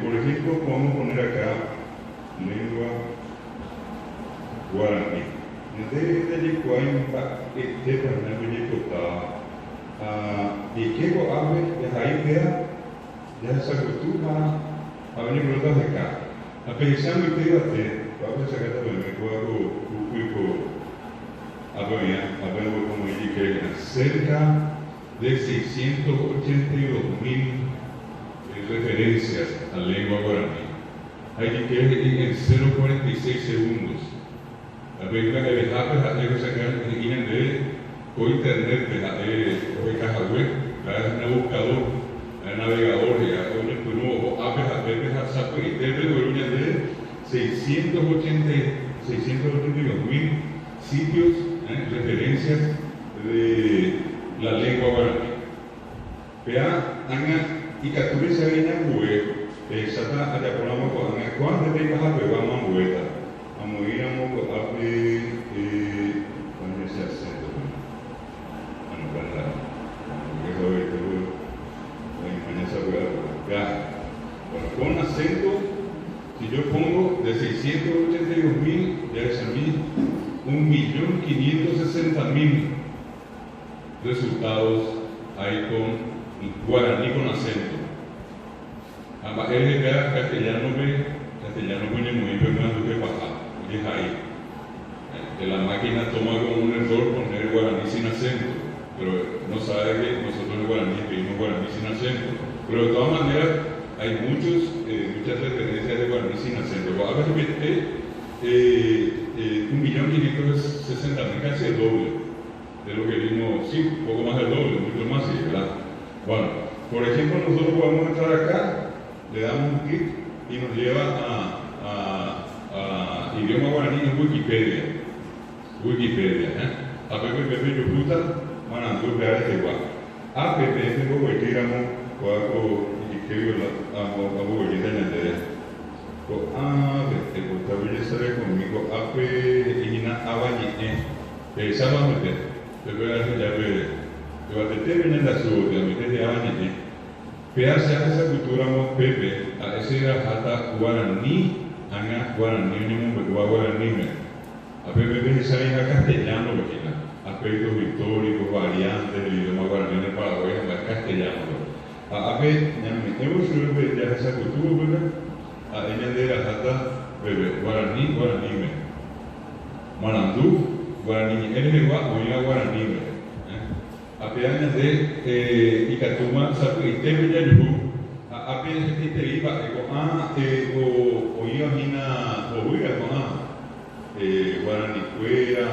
Por ejemplo, podemos poner acá lengua guaraní. Desde allí cuenta este personaje total. Y que ave ya ahí queda ya esa cultura a venir por de acá. A pensar que te iba a hacer, vamos a sacar también me puedo a ver como dije que cerca de 682.000 referencias a la lengua guaraní. Hay que en 0,46 segundos. La película que dejaba de sacar por internet de caja web, un buscador, un navegador, o a saco y de 682.000 sitios, referencias de la lengua guaraní. Vea, y capture se viene a web, sata allá por la moco, cuando te vas a pegar una vuelta, a morir a moco, a ver, con ese acento. Con acento, si yo pongo de 682.000, ya es a mí 1.560.000 resultados ahí con guaraní con acento. Ambas es de castellano viene muy bien que bajar, y es ahí. Que la máquina toma como un error poner guaraní sin acento, pero no sabe que nosotros en guaraní pedimos guaraní sin acento. Pero de todas maneras hay muchas referencias de guaraní sin acento. A ver, 1.560.000, casi el doble de lo que vimos, sí, un poco más del doble, mucho más, sí, ¿verdad? Bueno, por ejemplo, nosotros podemos entrar acá, le damos un clic y nos lleva a idioma guaraní en Wikipedia. App Yujuta, Manandú, Reales de Guá. App es como el tiramo, cuaco, y que viola, amo, y de la te gusta ver conmigo, App, y na, abañe, sábame, te voy a hacer ya ver. Te va a determinar la suya, me te abañe. Pearse a esa cultura, Pepe, a ese rajata guaraní, anga guaraní, ni un guaraní. A Pepe se sabe a castellano, aspectos históricos, variantes del idioma guaraní en el Paraguay, en castellano. A Pepe, hemos subido ya esa cultura, a ella de la jata, guaraní, Manandú, guaraní, el guaraní. Apenas de Icatuma, Sapiteme Yayu, apenas que te iba o Iojina, o Huiga, Guaranicuera,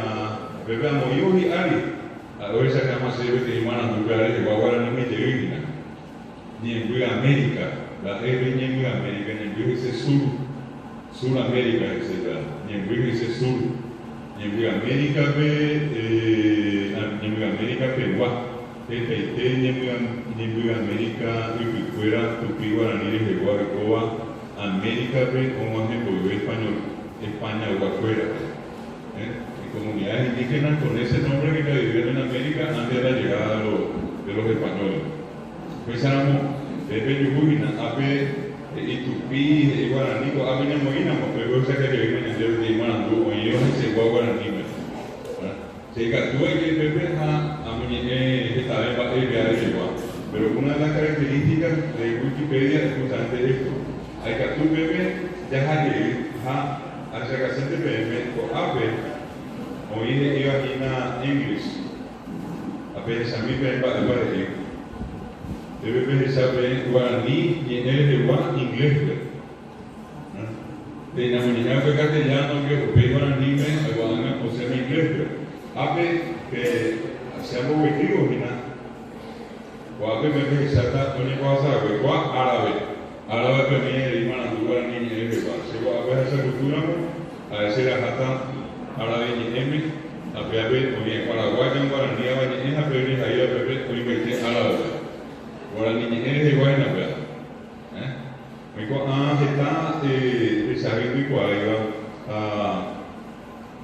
Bebé Amoyo y Ari, ahora sacamos a ser de Imana Dugares de Guarani Meterina, ni en Huiga América, la R ni en Huiga América, ni en Huiga dice Sur América, etc., ni en Huiga dice Sur, ni en Huiga América, América Perú, Pepe, Niembuga América, Yupicuera, Tupi, Guaraní, de Guaracoa, América, como ejemplo, España o afuera. Comunidades indígenas con ese nombre que vivían en América antes de la llegada de los españoles. Pensábamos, Pepe Yugurina, Ape, Itupí, Guaraní, Ape Nemoína, pero cosa que viven en el de Manandú, o ellos se fue a Guaraní. Se captura que Pepe estaba en papel de igual, pero una de las características de Wikipedia es justamente esto. Hay captura Pepe, ya hacia casete Pepe, o Ape, o iba a English. Ape se a mí Pepe para decir. Pepe sabe guaraní y en el de guaraní inglés. De la mañana fue castellano, que Pepe guaraní me guaraní posee inglés. Ape que seamos objetivos, o ape me sata una cosa que árabe también el Manandú guaraní en el lugar. Se va a ver esa cultura, a decir la jata árabe y emi, ape o Paraguay en guaraní en la peor ahí a pepe o invertir árabe. Guaraní en el lugar en la peor. Me dijo está sabiendo y cuál iba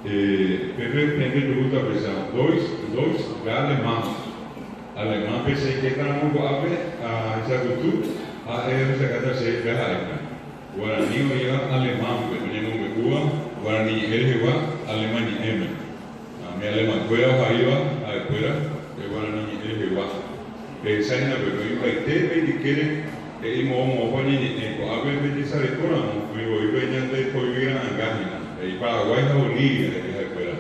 Pepe le gusta pensar, dos alemán. Alemán pensé que estamos a esa cultura, se cata se viaja guaraní o alemán, pues no me Cuba, guaraní el alemán y M. Mi alemán fuera o ahí va, a fuera, el guaraní el que esa es la verdad, y te y quiere y mo pone en Coabe de esa recora, me voy veñando de Coibira en Gánina, y Paraguay a Bolivia, que es fuera.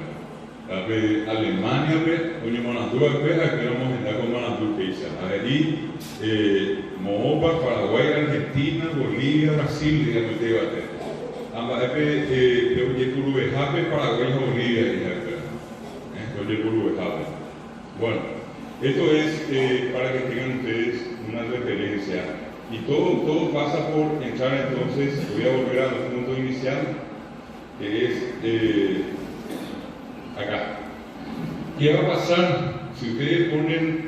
Alemania, oye, Monandúa, que éramos en la Monandúa, que hizo. Allí, Moopa, Paraguay, Argentina, Bolivia, Brasil, digamos, te iba a tener. Ambas, oye, Curubejape, Paraguay, Bolivia, que es fuera. Oye, Curubejape. Bueno, esto es para que tengan ustedes una referencia. Y todo pasa por entrar entonces, voy a volver al punto inicial, que es acá. ¿Qué va a pasar si ustedes ponen,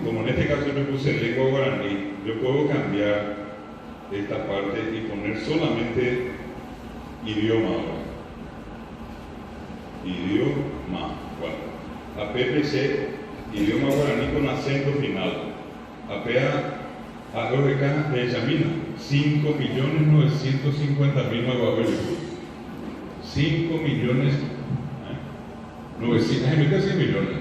como en este caso yo puse lengua guaraní, yo puedo cambiar esta parte y poner solamente idioma ahora? Idioma, bueno, a PPC, idioma guaraní con acento final. A lo de acá de examina 5.950.000 magabeles. 5.900.000 millones.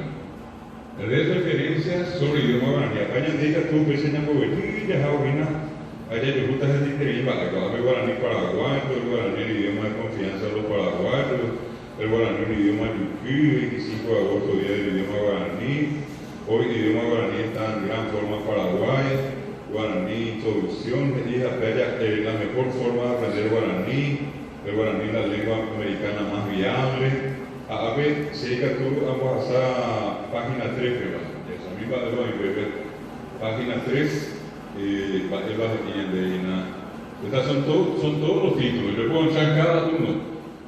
De referencias sobre idioma guaraní. Apañan de ella tú, que se llama Guarani, allá yo justo es que iba a guaraní paraguayo, el guaraní el idioma de confianza de los paraguayos, el guaraní el idioma yuquí, 25 de agosto, día del idioma guaraní. Hoy el idioma guaraní está en gran forma paraguaya. Guaraní, introducción, la mejor forma de aprender guaraní, el guaraní la lengua americana más viable. A ver, si tú vamos a hacer página 3, esa misma de los bebés. Página 3, estas son todos los títulos, yo puedo echar cada uno,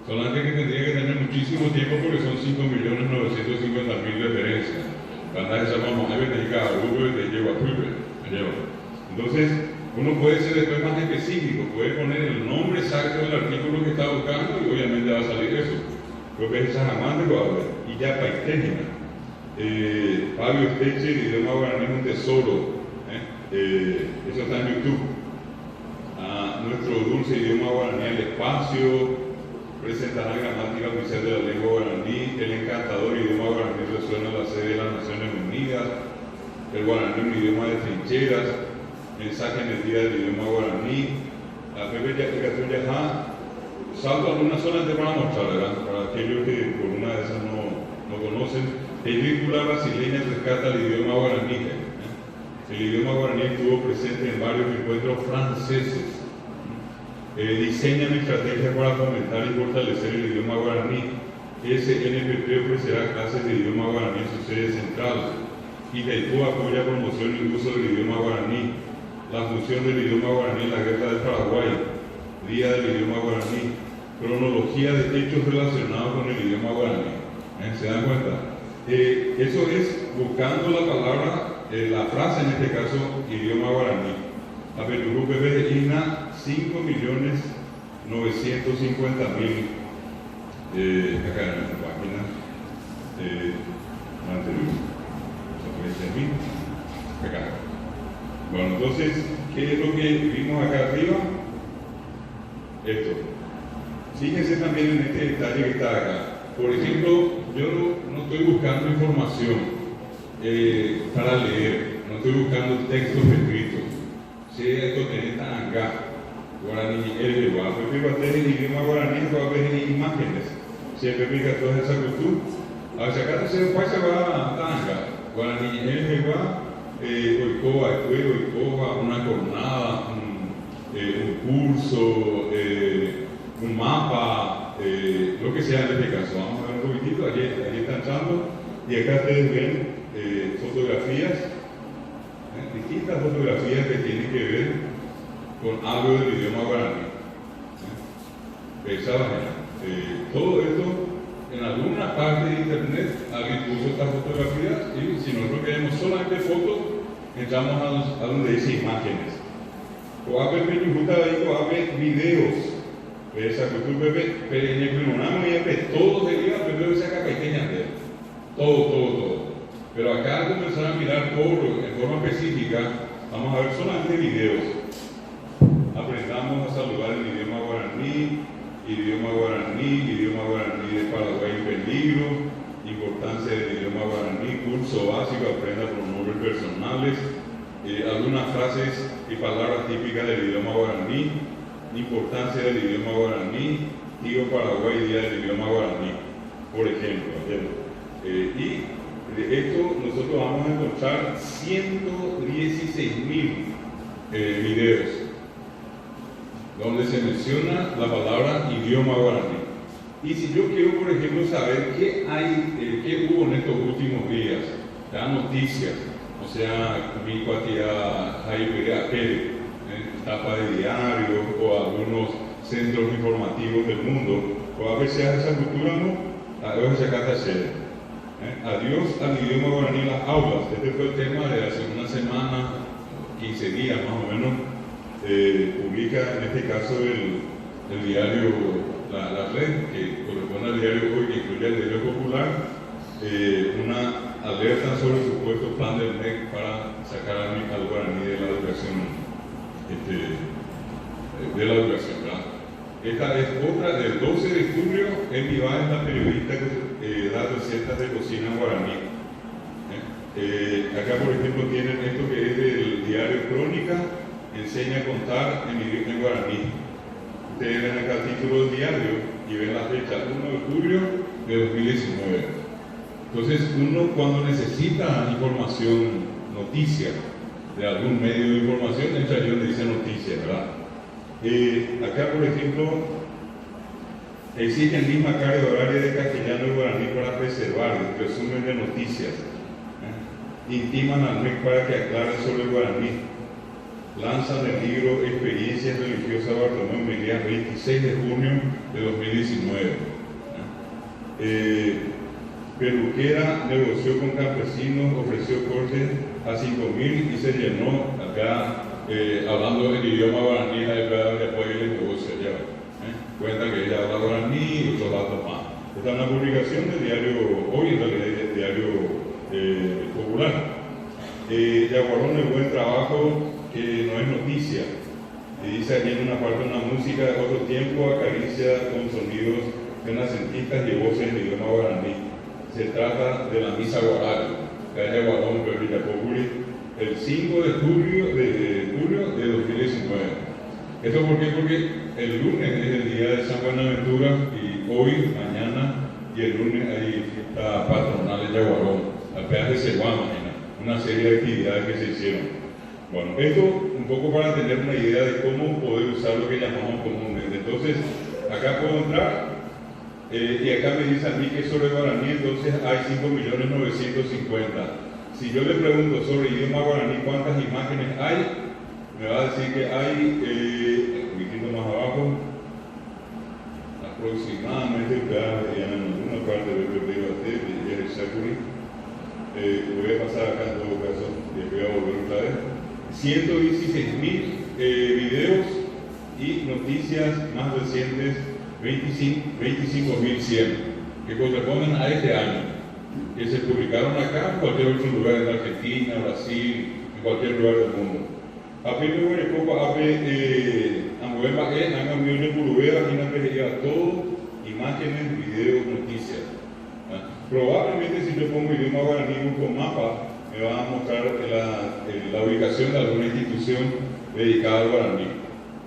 solamente que tendría que tener muchísimo tiempo porque son 5.950.000 referencias. Cuando llamamos a ver, te llega a Google, te lleva a Twitter, entonces, uno puede ser después más específico, puede poner el nombre exacto del artículo que está buscando y obviamente va a salir eso. Creo que es esa jamás de Guadalupe. Y ya para técnica. Fabio Steche, el idioma guaraní es un tesoro. Eso está en YouTube. Nuestro dulce idioma guaraní al espacio. Presentará la gramática oficial de la lengua guaraní. El encantador idioma guaraní resuena en la sede de las Naciones Unidas. El guaraní, un idioma de trincheras. Mensaje en el día del idioma guaraní. La Pepe ya aplicación ya salto algunas solamente para mostrar, ¿verdad? Para aquellos que por una de esas no conocen. Película brasileña rescata el idioma guaraní. El idioma guaraní estuvo presente en varios encuentros franceses. Diseñan estrategias para fomentar y fortalecer el idioma guaraní. SNPP ofrecerá clases de idioma guaraní en su sede central. Itaipú apoya promoción y uso del idioma guaraní. La función del idioma guaraní en la guerra del Paraguay. Día del idioma guaraní. Cronología de hechos relacionados con el idioma guaraní. ¿Se dan cuenta? Eso es buscando la palabra, la frase en este caso, idioma guaraní. A ver, el grupo de INA, 5.950.000. Acá en esta página. Acá. Bueno, entonces, ¿qué es lo que vimos acá arriba? Esto. Fíjense también en este detalle que está acá. Por ejemplo, yo no estoy buscando información para leer, no estoy buscando textos escritos. Si esto tiene tan acá, guaraní, el idioma guaraní, va a ver imágenes. Si el bebé toda esa cultura, a sacar se va a tanga, guaraní, el va, oikoa, una jornada, un curso, un mapa, lo que sea en este caso. Vamos a ver un poquitito, allí están echando, y acá ustedes ven fotografías, distintas fotografías que tienen que ver con algo del idioma guaraní. Todo esto, en alguna parte de internet, alguien puso estas fotografías, y si nosotros queremos solamente fotos, entramos a donde dice imágenes. O a ver videos. Esa cultura pero en el cronograma ya todo sería primero que saca pequeñas de todo. Pero acá al comenzar a mirar todo en forma específica, vamos a ver solamente videos. curso básico, aprenda pronombres personales, algunas frases y palabras típicas del idioma guaraní, importancia del idioma guaraní, Tío Paraguay, Día del idioma guaraní, por ejemplo. Y de esto nosotros vamos a encontrar 116.000 videos donde se menciona la palabra idioma guaraní. Y si yo quiero, por ejemplo, saber qué hubo en estos últimos días, las noticias, o sea, mi cuatía Jaime Pérez, tapa de diario o algunos centros informativos del mundo, o a veces esa cultura no, a veces se canta serio. Adiós al idioma guaraní en las aulas. Este fue el tema de hace una semana, 15 días más o menos. Publica en este caso el diario La Red, que corresponde al diario Hoy, que incluye el diario Popular, una alerta sobre el supuesto plan del MEC para sacar al guaraní de la educación, ¿verdad? Esta es otra del 12 de julio. Emi Báez, la periodista que da recetas de cocina guaraní. Acá, por ejemplo, tienen esto que es del diario Crónica, enseña a contar en guaraní. Ustedes ven acá el título del diario y ven la fecha 1 de julio de 2019. Entonces, uno cuando necesita información, noticia de algún medio de información, entra allí donde dice noticias, ¿verdad? Acá, por ejemplo, exigen misma carga horaria de castellano y guaraní para preservar el resumen de noticias. Intiman al MEC para que aclare sobre el guaraní. Lanzan el libro Experiencias Religiosas Bartolomé Mejía, 26 de junio de 2019. Peluquera negoció con campesinos, ofreció corte a 5.000 y se llenó acá, hablando el idioma guaraní, de apoyo y negocio. Cuenta que ella habla guaraní y otros datos más. Esta es una publicación del diario Hoy, en realidad del diario Popular. Yaguarón, el buen trabajo, que no es noticia. Dice aquí en una parte una música de otro tiempo, acaricia con sonidos renacentistas y voces en idioma guaraní. Se trata de la misa guaraní, que hay Yaguarón, Villa Populi, el 5 de julio de 2019. ¿Esto por qué? Porque el lunes es el día de San Buenaventura y hoy, mañana y el lunes hay fiesta patronal de Yaguarón, al peaje de Seguama, una serie de actividades que se hicieron. Bueno, esto un poco para tener una idea de cómo poder usar lo que llamamos comúnmente. Entonces, acá puedo entrar y acá me dice a mí que sobre guaraní, entonces hay 5.950.000. Si yo le pregunto sobre idioma guaraní, ¿cuántas imágenes hay? Me va a decir que hay, un poquito más abajo, aproximadamente, en alguna parte de el Sakuri. Voy a pasar acá en todo caso, y voy a volver otra vez. 116.000 videos y noticias más recientes, 25.100, que corresponden a este año, que se publicaron acá en cualquier otro lugar, en Argentina, Brasil, en cualquier lugar del mundo. Apenas voy a poco a todo, imágenes, videos, noticias. Probablemente si yo pongo idioma guaraní con mapa, me va a mostrar la ubicación de alguna institución dedicada al guaraní.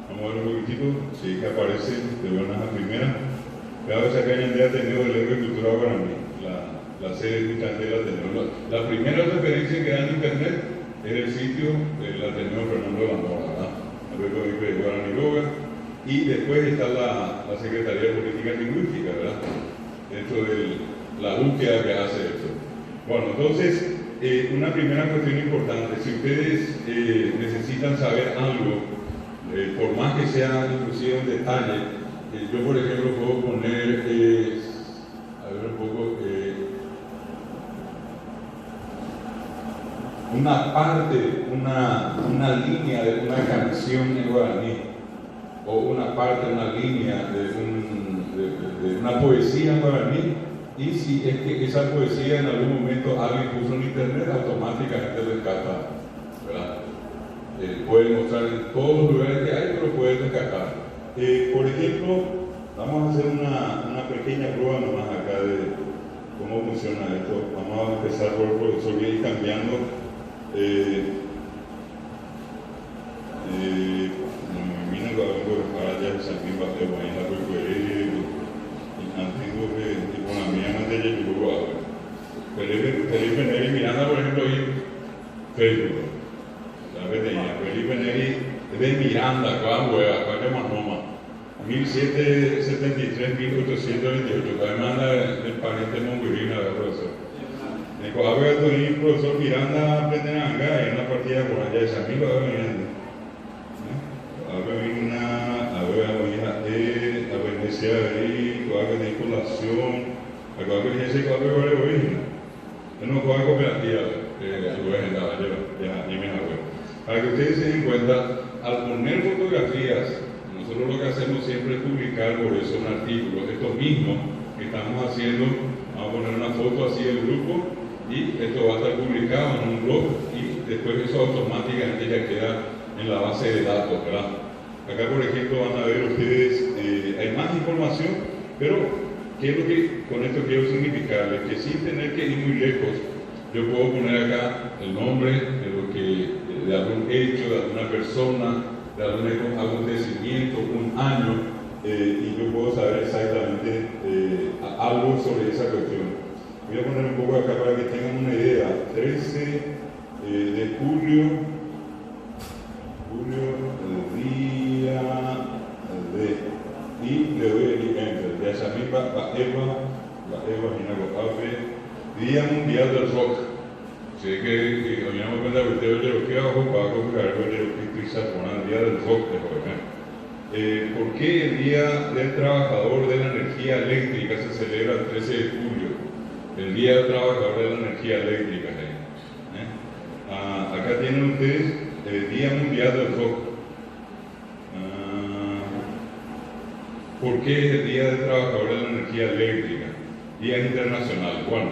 Vamos a ver un poquitito, sí que aparece de buenas a primeras. Cada vez acá en el Ateneo de Lengua y Cultura Guaraní, la sede de Candela Ateneo. La primera referencia que da en internet es el sitio del Ateneo Fernando de la Mora, ¿verdad? De Guaraní Loga. Y después está la Secretaría de Política Lingüística, ¿verdad? Dentro de la búsqueda que hace esto. Bueno, entonces, una primera cuestión importante, si ustedes necesitan saber algo, por más que sea inclusive en detalle, yo por ejemplo puedo poner, a ver un poco, una parte, una línea de una canción en guaraní, o una parte, una línea de una poesía en guaraní. Y si es que esa poesía en algún momento alguien puso en internet, automáticamente rescata, ¿verdad? Puede mostrar en todos los lugares que hay, pero puede rescatar. Por ejemplo, vamos a hacer una pequeña prueba nomás acá cómo funciona esto. Vamos a empezar por el profesor y ir cambiando. Mina lo vengo para allá, también va a ser buena, porque antiguo que con la mía no te llegó a Felipe Neri Miranda, por ejemplo, y Facebook. ¿Sabes? Felipe Neri es de Miranda, cuál hueva, cuál de Manoma. 1773, 1828, todavía manda el pariente Mongurina, ¿verdad, profesor? En Coahuila, el profesor Miranda aprende a andar en una partida por allá de San Miguel, a ver, Miranda. A Venecia, a de colación, a Venecia, a de origen. No puedo cooperativa, para que ustedes se den cuenta, al poner fotografías, nosotros lo que hacemos siempre es publicar por eso un artículo. Esto mismo que estamos haciendo, vamos a poner una foto así del grupo y esto va a estar publicado en un blog y después eso automáticamente ya queda en la base de datos, ¿verdad? Acá, por ejemplo, van a ver ustedes, hay más información, pero ¿qué es lo que con esto quiero significarles? Que sin tener que ir muy lejos, yo puedo poner acá el nombre de algún hecho, de alguna persona, de algún acontecimiento, un año, y yo puedo saber exactamente algo sobre esa cuestión. Voy a poner un poco acá para que tengan una idea. 13 de julio, el día y le doy el enter. Ya sabéis, Día Mundial del Rock. Sé que nos damos cuenta que usted oye lo que hago, para comprar lo que quizás por el Día del Rock de Joven. ¿Por qué el Día del Trabajador de la Energía Eléctrica se celebra el 13 de julio? El Día del Trabajador de la Energía Eléctrica. Acá tienen ustedes el Día Mundial del Rock. ¿Por qué es el Día del Trabajador de la Energía Eléctrica? Día Internacional. Bueno,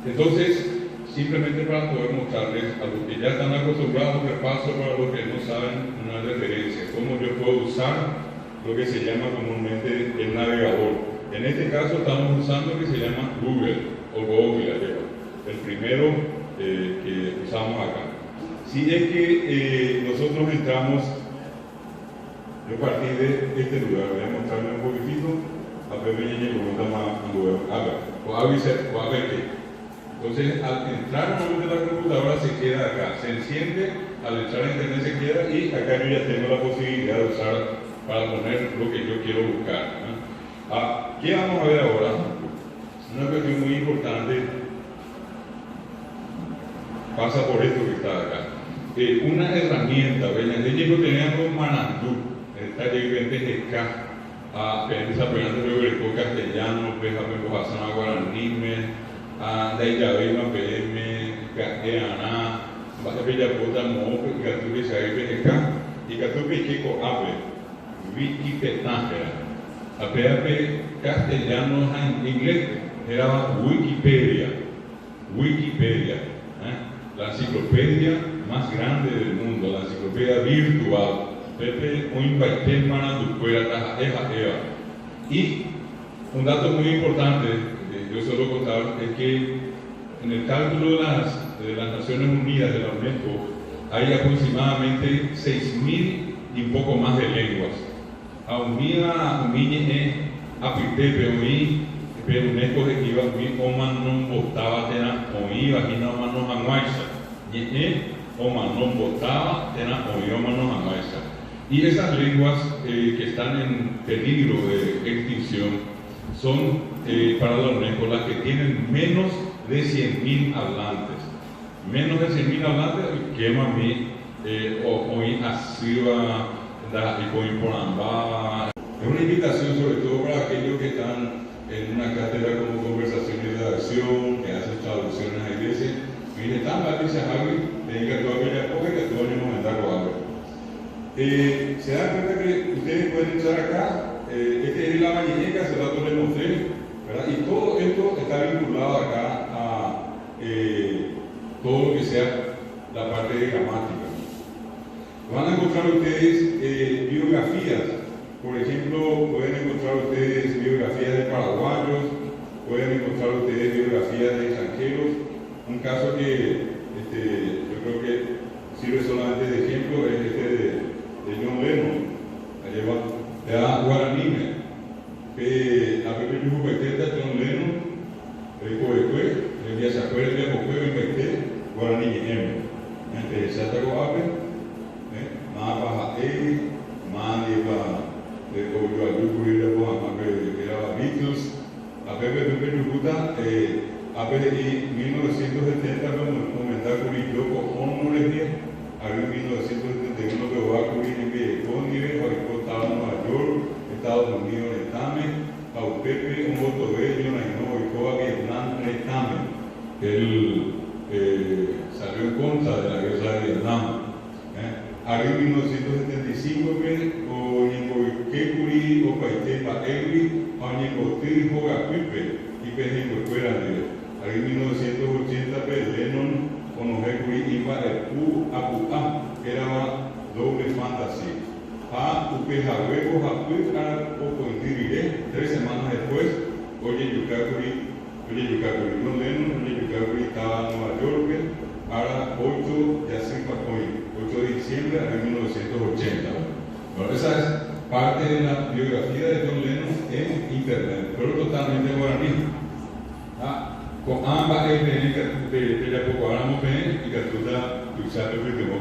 entonces, simplemente para poder mostrarles a los que ya están acostumbrados, repaso para los que no saben una referencia, cómo yo puedo usar lo que se llama comúnmente el navegador. En este caso estamos usando lo que se llama Google o Google, el primero que usamos acá. Si es que nosotros entramos, yo partí de este lugar, voy a mostrarle un poquitito, a Pepe Ñeñe como está más a ver qué. Entonces, al entrar nuevamente a la computadora se queda acá, se enciende, al entrar a internet se queda y acá yo ya tengo la posibilidad de usar para poner lo que yo quiero buscar, ¿no? ¿Qué vamos a ver ahora? Una cuestión muy importante pasa por esto que está acá. Una herramienta, ¿ven? Ellos no tenían un manandú, está diferente acá. Pensa pegando el castellano, pues a zona guaranime, da Yavima PM, Gateana, Baja Bellapota, Mo, Gatubi Saibeka, y Gatubi Chico Ape, Wikipedia. Apeape castellano en inglés era Wikipedia. La enciclopedia más grande del mundo, la enciclopedia virtual. Pepe, un baitén mananducuera, y un dato muy importante, yo suelo contar, es que en el cálculo de las Naciones Unidas, de la UNESCO, hay aproximadamente 6.000 y un poco más de lenguas. A apitepe, UNESCO que iba omanon botaba tena oí vagina omanon anguaisa. Omanon botaba tena oí omanon anguaisa. Y esas lenguas que están en peligro de extinción son para la UNESCO las que tienen menos de 100.000 hablantes. Menos de 100.000 hablantes, que mami, hoy asiva, es una invitación sobre todo para aquellos que están en una cátedra como conversaciones de acción, que hacen traducciones a iglesia. Mire, tan mal dice Javi, tenga que toda aquella época que todo el mundo algo. Se dan cuenta que ustedes pueden echar acá, este es la valleneca, hace rato les mostré, ¿verdad? Y todo esto está vinculado acá a todo lo que sea la parte de gramática. Van a encontrar ustedes biografías, por ejemplo, pueden encontrar ustedes biografías de paraguayos, pueden encontrar escuchado ustedes biografías de extranjeros, un caso que yo creo que sirve solamente de ejemplo es de John Lennon, de Guaraní, que a Pepe Yuhu Peteta, John Lennon, el Coeque, el día se acuerda de Coeque, Petete, Guaraní, entre Satago Ape, Mapa Hae, Maniba, de Coyo Ayuku y de Bohama, que era Beatles, a Pepe Yuhuta, a PDI 1970 comentar con Yoko Ono a 1971 que va a cubrir en Vietcónive, ahorita estaba en Nueva York, Estados Unidos en Tame, a Pepe un voto bello, y Coa Vietnam en Tame, él salió en contra de la guerra de Vietnam. A 1975 o Kekuri o Paitepa Ewi, a Ñecote Joga Pipe, y Pejengo Escuela de en 1980 Lennon con Hekuri iba el Apuá, que era doble fantasy. A Upejahueco, Japuí, para poco en 3 semanas después, Oye Yukakuri, John Lennon, Oye Yukakuri estaba en Nueva York, para 8 de diciembre de 1980. Bueno, esa es parte de la biografía de John Lennon en internet, pero totalmente guaraní. Con ambas es de poco hablamos y que tú estás usando el último